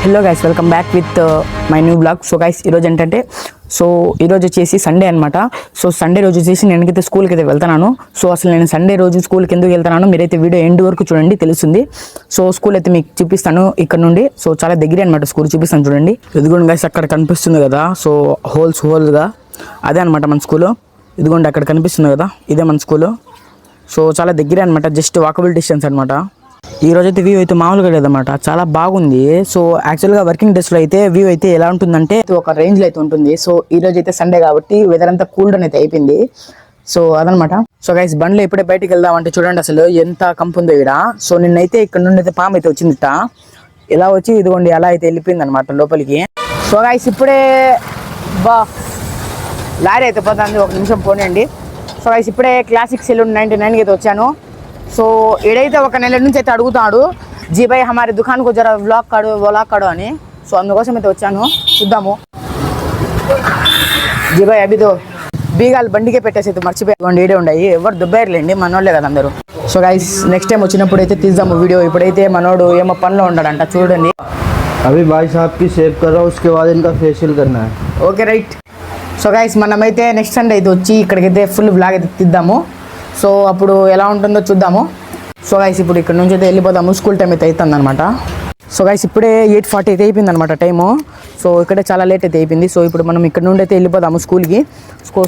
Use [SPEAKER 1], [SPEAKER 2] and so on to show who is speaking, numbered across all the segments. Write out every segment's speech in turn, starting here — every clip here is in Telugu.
[SPEAKER 1] Hello guys, welcome back with my new blog. So guys, ఈరోజు ఏంటంటే ఈరోజు వచ్చేసి సండే అనమాట. సో సండే రోజు వచ్చేసి నేనైతే స్కూల్కి అయితే వెళ్తున్నాను. సో అసలు నేను సండే రోజు స్కూల్కి ఎందుకు వెళ్తున్నాను మీరైతే వీడియో ఎండ్ వరకు చూడండి, తెలుస్తుంది. సో స్కూల్ అయితే మీకు చూపిస్తాను ఇక్కడ నుండి. సో చాలా దగ్గరే అనమాట స్కూల్, చూపిస్తాను చూడండి. ఇదిగోండి గైస్, అక్కడ కనిపిస్తుంది కదా, సో హోల్స్గా అదే అనమాట మన స్కూలు. ఇదిగోండి అక్కడ కనిపిస్తుంది కదా, ఇదే మన స్కూలు. సో చాలా దగ్గరే అనమాట, జస్ట్ వాకబుల్ డిస్టెన్స్ అనమాట. ఈ రోజు అయితే వ్యూ అయితే మామూలుగా లేదన్నమాట, చాలా బాగుంది. సో యాక్చువల్గా వర్కింగ్ డేస్లో అయితే వ్యూ అయితే ఎలా ఉంటుందంటే ఒక రేంజ్లో అయితే ఉంటుంది. సో ఈ రోజు అయితే సండే కాబట్టి వెదర్ అంతా కూల్ డౌన్ అయితే అయిపోయింది. సో అదనమాట. సో గైస్, బండ్లో ఎప్పుడే బయటికి వెళ్దామంటే చూడండి అసలు ఎంత కంపు ఉందో ఇక్కడ. సో నిన్నైతే ఇక్కడ నుండి అయితే పాము అయితే వచ్చిందిట, ఇలా వచ్చి ఇదిగోండి అలా అయితే వెళ్ళిపోయింది అనమాట లోపలికి. సో గైస్, ఇప్పుడే లారీ అయితే పోతుంది, ఒక నిమిషం పోనీయండి. సో గైస్, ఇప్పుడే క్లాసిక్ సెలూన్ 99కి అయితే వచ్చాను. సో ఏడైతే ఒక నెల నుంచి అయితే అడుగుతాడు, జీ భాయ్ హమారే దుకాణకు జర వ్లాగ్ కాడు అని. సో అందుకోసం అయితే వచ్చాను, చూద్దాము. జీ భాయ్ అభితో బీగాలు బండికే పెట్టేసి అయితే మర్చిపోయి ఏడే ఉన్నాయి, ఎవరు దుబ్బారులేండి, మనోళ్ళే కదా అందరూ. సో గైస్, నెక్స్ట్ టైం వచ్చినప్పుడు అయితే తీద్దాము వీడియో. ఇప్పుడైతే మనోడు ఏమో పనిలో ఉన్నాడంట, చూడండి.
[SPEAKER 2] అవి భాయ్ సాబ్ కి సేవ్ కరా, ఉస్కే బాద్ ఇన్కా ఫేషియల్ కర్నా హై.
[SPEAKER 1] Okay right. సో గైస్, మనమైతే నెక్స్ట్ సండే అయితే వచ్చి ఇక్కడికైతే ఫుల్ బ్లాగ్ అయితే తీద్దాము. సో అప్పుడు ఎలా ఉంటుందో చూద్దాము. సో గైస్, ఇప్పుడు ఇక్కడ నుంచి అయితే వెళ్ళిపోదాము, స్కూల్ టైం అయితే అవుతుంది అనమాట. సో గైస్, ఇప్పుడే 8:40 అయితే అయిపోయింది అనమాట టైము. సో ఇక్కడే చాలా లేట్ అయితే అయిపోయింది. సో ఇప్పుడు మనం ఇక్కడ నుండి అయితే వెళ్ళిపోదాము స్కూల్కి.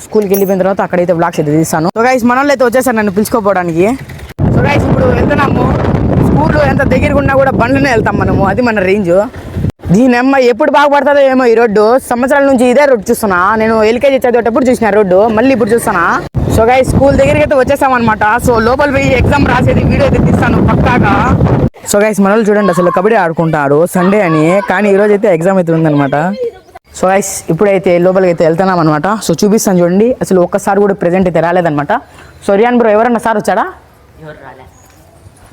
[SPEAKER 1] స్కూల్కి వెళ్ళిపోయిన తర్వాత అక్కడైతే బ్లాగ్స్ అయితే తీస్తాను. సో గైస్, మన వాళ్ళు అయితే వచ్చేసారు నన్ను పిలుచుకోపోవడానికి. సో గైస్, ఇప్పుడు వెళ్తున్నాము. స్కూల్ ఎంత దగ్గరగా ఉన్నా కూడా బండ్లోనే వెళ్తాం మనము, అది మన రేంజ్. దీని అమ్మ ఎప్పుడు బాగుపడుతుందో ఏమో ఈ రోడ్డు. సంవత్సరాల నుంచి ఇదే రోడ్డు చూస్తున్నా నేను. ఎల్కేజీ చదివేటప్పుడు చూసిన రోడ్డు, మళ్ళీ ఇప్పుడు చూస్తానా. సో గైస్, స్కూల్ దగ్గరికి అయితే వచ్చేసామన్నమాట. సో లోపల పోయి ఎగ్జామ్ రాసేది వీడియో అయితే తీస్తాను పక్కాగా. సో గైస్, మనల్ని చూడండి అసలు కబడ్డీ ఆడుకుంటారు సండే అని, కానీ ఈరోజు అయితే ఎగ్జామ్ అయితే ఉందన్నమాట. సో గైస్, ఇప్పుడైతే లోపలికి అయితే వెళ్తున్నాం అనమాట. సో చూపిస్తాను చూడండి, అసలు ఒక్కసారి కూడా ప్రెజెంట్ అయితే రాలేదన్నమాట. సో రియాన్ బ్రో, ఎవరన్నా సార్ వచ్చాడా?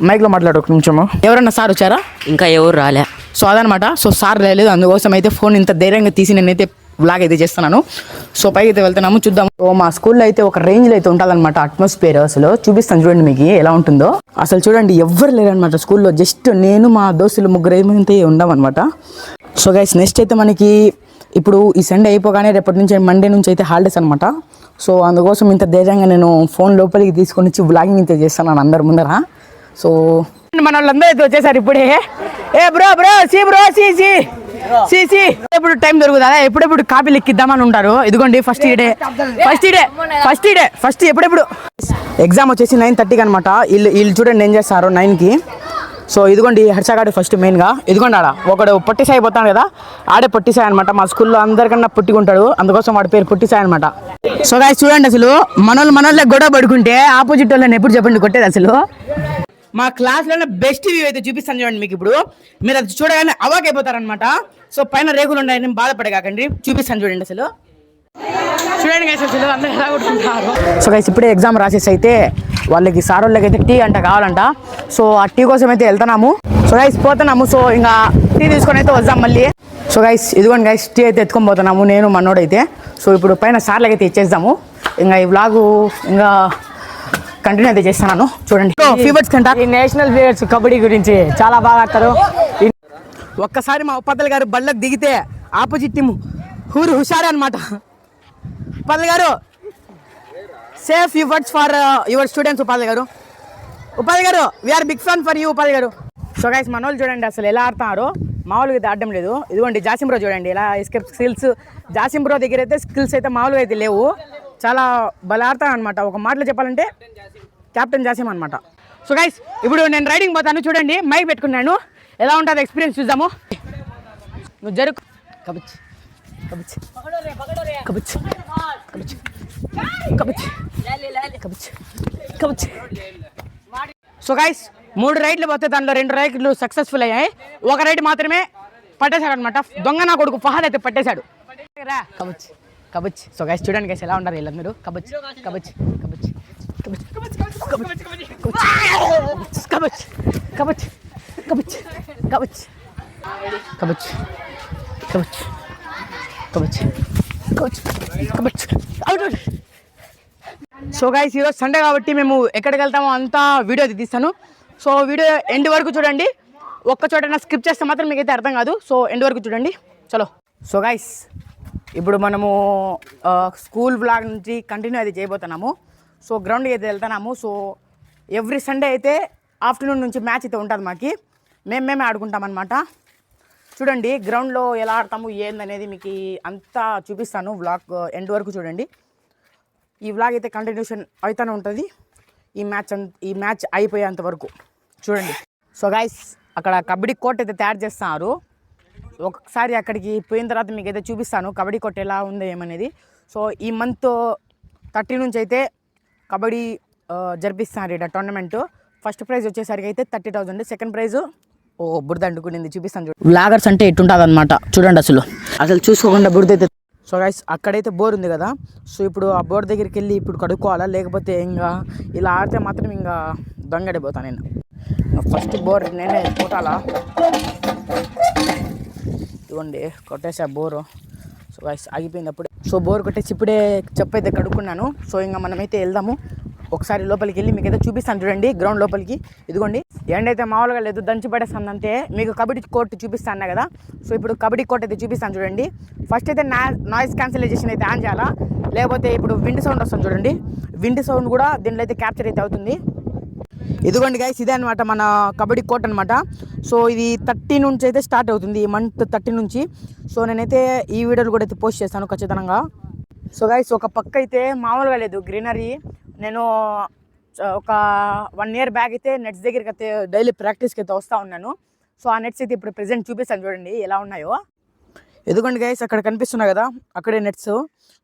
[SPEAKER 1] మైక్లో మాట్లాడు ఒక నిమిషము. ఎవరన్నా సార్ వచ్చారా?
[SPEAKER 3] ఇంకా ఎవరు రాలే.
[SPEAKER 1] సో అదనమాట. సో సార్ రాలేదు, అందుకోసం అయితే ఫోన్ ఇంత ధైర్యంగా తీసి నేనైతే బ్లాగ్ అయితే చేస్తున్నాను. సో పైకి అయితే వెళ్తున్నాము, చూద్దాం. సో మా స్కూల్లో అయితే ఒక రేంజ్లో అయితే ఉంటుందన్నమాట అట్మాస్ఫియర్. అసలు చూపిస్తాను చూడండి మీకు ఎలా ఉంటుందో. అసలు చూడండి, ఎవ్వరు లేరనమాట స్కూల్లో, జస్ట్ నేను మా దోస్తులు ముగ్గురు అయితే ఉండమన్నమాట. సో గైస్, నెక్స్ట్ అయితే మనకి ఇప్పుడు ఈ సండే అయిపోగానే రేపటి నుంచి మండే నుంచి అయితే హాలిడేస్ అనమాట. సో అందుకోసం ఇంత ధైర్యంగా నేను ఫోన్ లోపలికి తీసుకొని వచ్చి బ్లాగింగ్ అయితే చేస్తున్నాను అందరి ముందర. సో మన వాళ్ళందరూ అయితే వచ్చేసారు ఇప్పుడే. ఏ బ్రో సి ఎప్పుడు టైం దొరుకుతుందా, ఎప్పుడెప్పుడు కాపీలు ఎక్కిద్దామని ఉంటారు. ఇదిగోండి ఫస్ట్ ఎప్పుడెప్పుడు ఎగ్జామ్ వచ్చేసి 9:30కి అనమాట. వీళ్ళు చూడండి ఏం చేస్తారు 9కి. సో ఇదిగోండి హర్షగాడు ఫస్ట్ మెయిన్గా. ఇదిగోండి ఆడ ఒకడు పొట్టిసాయి అయిపోతాడు కదా, ఆడే పొట్టిసాయి అనమాట. మా స్కూల్లో అందరికన్నా పొట్టికుంటాడు, అందుకోసం వాడి పేరు పొట్టిసాయి అనమాట. సో గాయ్స్, చూడండి అసలు మనోళ్ళే గొడవ పడుకుంటే ఆపోజిట్ వాళ్ళని ఎప్పుడు చెప్పండి కొట్టేది. అసలు మా క్లాస్లోనే బెస్ట్ వ్యూ అయితే చూపిస్తాను చూడండి మీకు. ఇప్పుడు మీరు అది చూడగానే అవాక్ అయిపోతారనమాట. సో పైన రేకులు ఉన్నాయని బాధపడగాకండి, చూపిస్తాను చూడండి. అసలు చూడండి గైస్, అసలు అందరూ ఎలా కొట్టుకుంటారు. సో గైస్, ఇప్పుడే ఎగ్జామ్ రాసేసి అయితే వాళ్ళకి సార్ వాళ్ళకి అయితే టీ అంట కావాలంట. సో ఆ టీ కోసం అయితే వెళ్తున్నాము. సో గైస్ పోతున్నాము. సో ఇంకా టీ తీసుకొని అయితే వద్దాం మళ్ళీ. సో గైస్, ఇదిగోండి గైస్, టీ అయితే ఎత్తుకొని పోతున్నాము నేను మనోడైతే. సో ఇప్పుడు పైన సార్లకి అయితే ఇచ్చేద్దాము. ఇంకా ఈ వ్లాగు ఇంకా కంటిన్యూ అయితే చేస్తున్నాను చూడండి. ఫీవర్స్ కంట ఈ నేషనల్ ఫీవర్స్ కబడ్డీ గురించి చాలా బాగా ఆడతారు. ఒక్కసారి మా ఉపాధ్యాయులు గారు బళ్ళకు దిగితే ఆపోజిట్ టీమ్ హుషారే అనమాట. ఉపాధ్యాయులు గారు, say few words for your students. ఉపాధ్యాయులు గారు we are big fan for you ఉపాధ్యాయులు గారు. సో గైస్, మన వాళ్ళు చూడండి అసలు ఎలా ఆడుతున్నారు, మామూలుగా అయితే ఆడడం లేదు. ఇదిగోండి జాసిం బ్రో చూడండి ఎలా ఎస్కేప్ స్కిల్స్. జాసిం బ్రో దగ్గర అయితే స్కిల్స్ అయితే మామూలుగా అయితే లేవు, చాలా బల ఆడతాను అనమాట. ఒక మాటలో చెప్పాలంటే కెప్టెన్ జాసిం అనమాట. సో గైస్, ఇప్పుడు నేను రైడింగ్ పోతాను చూడండి, మైక్ పెట్టుకున్నాను. ఎలా ఉంటుంది ఎక్స్పీరియన్స్ చూద్దాము. నువ్వు జరుగు. కబచ్ కబచ్ కబచ్ కబచ్ కబచ్ కబచ్ కబచ్. సో గైస్, 3 రైడ్లు పోతే దానిలో 2 రైడ్లు సక్సెస్ఫుల్ అయ్యాయి, ఒక రైడ్ మాత్రమే పట్టేశాడు అనమాట. దొంగ నా కొడుకు ఫహద్ అయితే పట్టేశాడు. కబచ్ కబచ్. సో గైస్, చూడండి గైస్ ఎలా ఉంటారు వీళ్ళందరూ. కబచ్ కబచ్ కబచ్ కబచ్ కబచ్ కబచ్ కబచ్ కబచ్ కబచ్ కబచ్ కబచ్ కబచ్ కబచ్ కబచ్. సో గైస్, ఈరోజు సండే కాబట్టి మేము ఎక్కడికి వెళ్తామో అంతా వీడియో తీస్తాను. సో వీడియో ఎండ్ వరకు చూడండి. ఒక్క చోట స్కిప్ చేస్తే మాత్రం మీకైతే అర్థం కాదు. సో ఎండ్ వరకు చూడండి. చలో. సో గైస్ ఇప్పుడు మనము స్కూల్ వ్లాగ్ నుంచి కంటిన్యూ అయితే చేయబోతున్నాము. సో గ్రౌండ్కి అయితే వెళ్తున్నాము. సో ఎవ్రీ సండే అయితే ఆఫ్టర్నూన్ నుంచి మ్యాచ్ అయితే ఉంటుంది మాకు. మేమే ఆడుకుంటాం అనమాట. చూడండి గ్రౌండ్లో ఎలా ఆడతాము ఏందనేది మీకు అంతా చూపిస్తాను. వ్లాగ్ ఎండ్ వరకు చూడండి. ఈ వ్లాగ్ అయితే కంటిన్యూషన్ అవుతూనే ఉంటుంది ఈ మ్యాచ్ అయిపోయేంత వరకు చూడండి. సో గైస్ అక్కడ కబడ్డీ కోర్ట్ అయితే తయారు చేస్తున్నారు. ఒకసారి అక్కడికి పోయిన తర్వాత మీకు అయితే చూపిస్తాను కబడ్డీ కోర్ట్ ఎలా ఉందో ఏమనేది. సో ఈ మంత్ 30 నుంచి అయితే కబడ్డీ జరిపిస్తున్నారు ఇక్కడ టోర్నమెంట్. ఫస్ట్ ప్రైజ్ వచ్చేసరికి అయితే 30,000. సెకండ్ ప్రైజ్ బురద అంటుకునింది చూపిస్తాను చూడండి. వ్లాగర్స్ అంటే ఎట్టుంటుంది అనమాట చూడండి. అసలు చూసుకోకుండా బురద అయితే. సో గైస్ అక్కడైతే బోర్ ఉంది కదా. సో ఇప్పుడు ఆ బోర్ దగ్గరికి వెళ్ళి ఇప్పుడు కడుక్కోవాలా, లేకపోతే ఇంకా ఇలా ఆడితే మాత్రం ఇంకా దొంగడిపోతాను నేను. ఫస్ట్ బోర్ నేనే కొట్టాలా. ఇదిగోండి కొట్టేసా బోరు. సో గైస్ ఆగిపోయింది అప్పుడే. సో బోర్ కొట్టేసి ఇప్పుడే చెప్పు అయితే కడుక్కున్నాను. సో ఇంకా మనమైతే వెళ్దాము. ఒకసారి లోపలికి వెళ్ళి మీకు అయితే చూపిస్తాను చూడండి గ్రౌండ్ లోపలికి. ఇదిగోండి ఎండైతే మామూలుగా లేదు, దంచి పడేస్తాను అంతే. మీకు కబడ్డీ కోర్ట్ చూపిస్తాను కదా. సో ఇప్పుడు కబడ్డీ కోర్ట్ అయితే చూపిస్తాను చూడండి. ఫస్ట్ అయితే నాయిస్ క్యాన్సిలైజేషన్ అయితే ఆన్ చేయాలా, లేకపోతే ఇప్పుడు విండ్ సౌండ్ వస్తుంది చూడండి. విండ్ సౌండ్ కూడా దీంట్లో అయితే క్యాప్చర్ అయితే అవుతుంది. ఇదిగోండి గైస్ ఇదే అనమాట మన కబడ్డీ కోర్ట్ అనమాట. సో ఇది 30 నుంచి అయితే స్టార్ట్ అవుతుంది, ఈ మంత్ 30 నుంచి. సో నేనైతే ఈ వీడియోలు కూడా అయితే పోస్ట్ చేస్తాను ఖచ్చితంగా. సో గైస్ ఒక పక్క అయితే మామూలుగా లేదు గ్రీనరీ. నేను ఒక 1 year బ్యాక్ అయితే నెట్స్ దగ్గరికి అయితే డైలీ ప్రాక్టీస్కి అయితే వస్తూ ఉన్నాను. సో ఆ నెట్స్ అయితే ఇప్పుడు ప్రెజెంట్ చూపిస్తాను చూడండి ఎలా ఉన్నాయో. ఎదుగోండి గైస్ అక్కడ కనిపిస్తున్నాయి కదా, అక్కడే నెట్స్.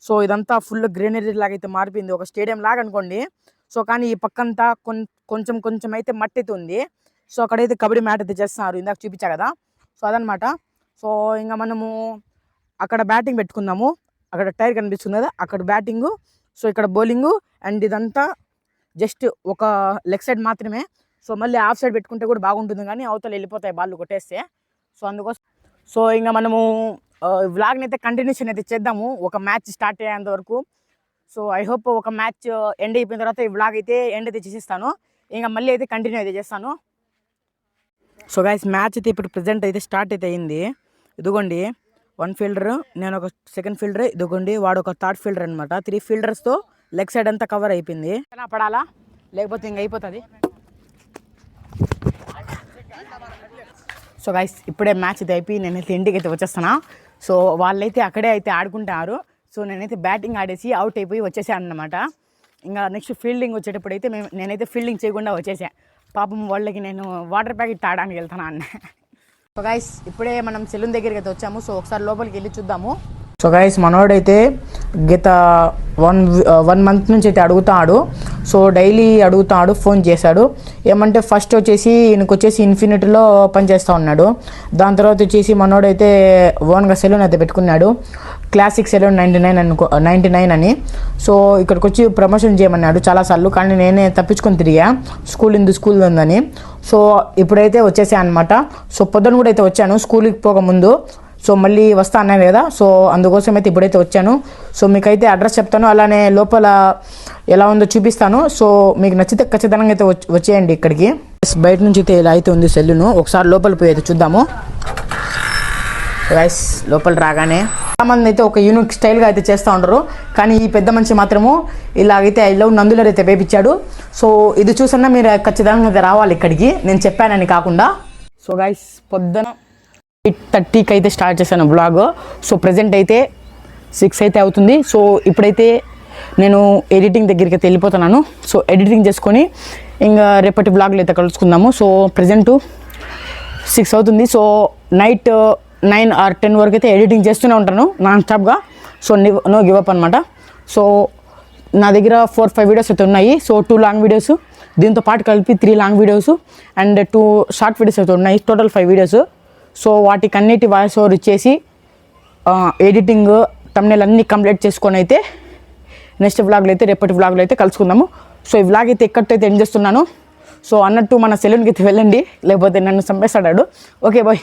[SPEAKER 1] సో ఇదంతా ఫుల్ గ్రీనరీ లాగా అయితే మారిపోయింది, ఒక స్టేడియం లాగా అనుకోండి. సో కానీ ఈ పక్కంతా కొంచెం అయితే మట్టి అయితే ఉంది. సో అక్కడైతే కబడ్డీ మ్యాట్ అయితే చేస్తున్నారు, ఇందాక చూపించా కదా. సో అదనమాట. సో ఇంకా మనము అక్కడ బ్యాటింగ్ పెట్టుకుందాము. అక్కడ టైర్ కనిపిస్తుంది కదా, అక్కడ బ్యాటింగు. సో ఇక్కడ బౌలింగు అండ్ ఇదంతా జస్ట్ ఒక లెగ్ సైడ్ మాత్రమే. సో మళ్ళీ ఆఫ్ సైడ్ పెట్టుకుంటే కూడా బాగుంటుంది, కానీ అవతల వెళ్ళిపోతాయి బాళ్ళు కొట్టేస్తే. సో అందుకోసం సో ఇంకా మనము వ్లాగ్ని అయితే కంటిన్యూషన్ అయితే చేద్దాము ఒక మ్యాచ్ స్టార్ట్ అయ్యేంత వరకు. సో ఐ హోప్ ఒక మ్యాచ్ ఎండ్ అయిపోయిన తర్వాత ఈ వ్లాగ్ అయితే ఎండ్ అయితే చేసేస్తాను, ఇంకా మళ్ళీ అయితే కంటిన్యూ అయితే చేస్తాను. సో గైస్ మ్యాచ్ అయితే ఇప్పుడు ప్రెజెంట్ అయితే స్టార్ట్ అయితే అయింది. ఇదిగోండి 1 ఫీల్డర్, నేను ఒక సెకండ్ ఫీల్డర్, ఇదిగోండి వాడు ఒక థర్డ్ ఫీల్డర్ అనమాట. 3 ఫీల్డర్స్తో లెగ్ సైడ్ అంతా కవర్ అయిపోయింది. పడాలా లేకపోతే ఇంక అయిపోతుంది. సో గైస్ ఇప్పుడే మ్యాచ్ అయితే అయిపోయి నేనైతే ఇంటికి అయితే వచ్చేస్తాను. సో వాళ్ళైతే అక్కడే అయితే ఆడుకుంటారు. సో నేనైతే బ్యాటింగ్ ఆడేసి అవుట్ అయిపోయి వచ్చేసాను అన్నమాట. ఇంకా నెక్స్ట్ ఫీల్డింగ్ వచ్చేటప్పుడు అయితే నేనైతే ఫీల్డింగ్ చేయకుండా వచ్చేసాను. పాపం వాళ్ళకి నేను వాటర్ ప్యాకెట్ తాగడానికి వెళ్తాను అన్న. సో గైస్ ఇప్పుడే మనం సెలూన్ దగ్గరికి అయితే వచ్చాము. సో ఒకసారి లోపలికి వెళ్ళి చూద్దాము. సో గైస్ మనోడైతే గత 1 month నుంచి అయితే అడుగుతాడు. సో డైలీ అడుగుతాడు, ఫోన్ చేశాడు. ఏమంటే ఫస్ట్ వచ్చేసి ఈయనకు వచ్చేసి ఇన్ఫినిటీలో పనిచేస్తూ ఉన్నాడు. దాని తర్వాత వచ్చేసి మనోడైతే ఓన్గా సెలూన్ అయితే పెట్టుకున్నాడు, క్లాసిక్ సెలూన్ 99 అని. సో ఇక్కడికి వచ్చి ప్రమోషన్ చేయమన్నాడు చాలాసార్లు, కానీ నేనే తప్పించుకొని తిరిగా, స్కూల్ ఉందని. సో ఇప్పుడైతే వచ్చేసా అనమాట. సో పొద్దున కూడా అయితే వచ్చాను స్కూల్కి పోకముందు. సో మళ్ళీ వస్తా అన్నాను కదా, సో అందుకోసం అయితే ఇప్పుడైతే వచ్చాను. సో మీకైతే అడ్రస్ చెప్తాను, అలానే లోపల ఎలా ఉందో చూపిస్తాను. సో మీకు నచ్చితే ఖచ్చితంగా అయితే వచ్చేయండి ఇక్కడికి. బయట నుంచి అయితే ఇలా అయితే ఉంది సెల్లును, ఒకసారి లోపల పోయి అయితే చూద్దాము. గైస్ లోపల రాగానే చాలామంది అయితే ఒక యూనిక్ స్టైల్గా అయితే చేస్తూ ఉంటారు, కానీ ఈ పెద్ద మనిషి మాత్రము ఇలాగైతే ఐ లవ్ నందులర్ అయితే వేపించాడు. సో ఇది చూసన్నా మీరు ఖచ్చితంగా అయితే రావాలి ఇక్కడికి, నేను చెప్పానని కాకుండా. సో గైస్ పొద్దున 8:30కి అయితే స్టార్ట్ చేశాను బ్లాగ్. సో ప్రజెంట్ అయితే 6 అయితే అవుతుంది. సో ఇప్పుడైతే నేను ఎడిటింగ్ దగ్గరికి అయితే వెళ్ళిపోతున్నాను. సో ఎడిటింగ్ చేసుకొని ఇంకా రేపటి బ్లాగ్లో అయితే కలుసుకుందాము. సో ప్రజెంట్ 6 అవుతుంది. సో నైట్ 9 or 10 వరకు అయితే ఎడిటింగ్ చేస్తూనే ఉంటాను నాన్ స్టాప్గా. సో నో గివ్ అప్ అనమాట. సో నా దగ్గర 4-5 వీడియోస్ అయితే ఉన్నాయి. సో 2 లాంగ్ వీడియోస్, దీంతో పాటు కలిపి 3 long videos and 2 short videos అయితే ఉన్నాయి, టోటల్ 5 వీడియోస్. సో వాటికి అన్నిటి వాయిస్ ఓవర్ ఇచ్చేసి ఎడిటింగ్ థంబ్నెయిల్ అన్నీ కంప్లీట్ చేసుకొని అయితే నెక్స్ట్ వ్లాగ్లో అయితే రేపటి వ్లాగ్లో అయితే కలుసుకుందాము. సో ఈ వ్లాగ్ అయితే ఎక్కడైతే ఎండ్ చేస్తున్నాను. సో అన్నట్టు మన సెలూన్కి అయితే వెళ్ళండి, లేకపోతే నన్ను చంపేస్తాడు. Okay bye.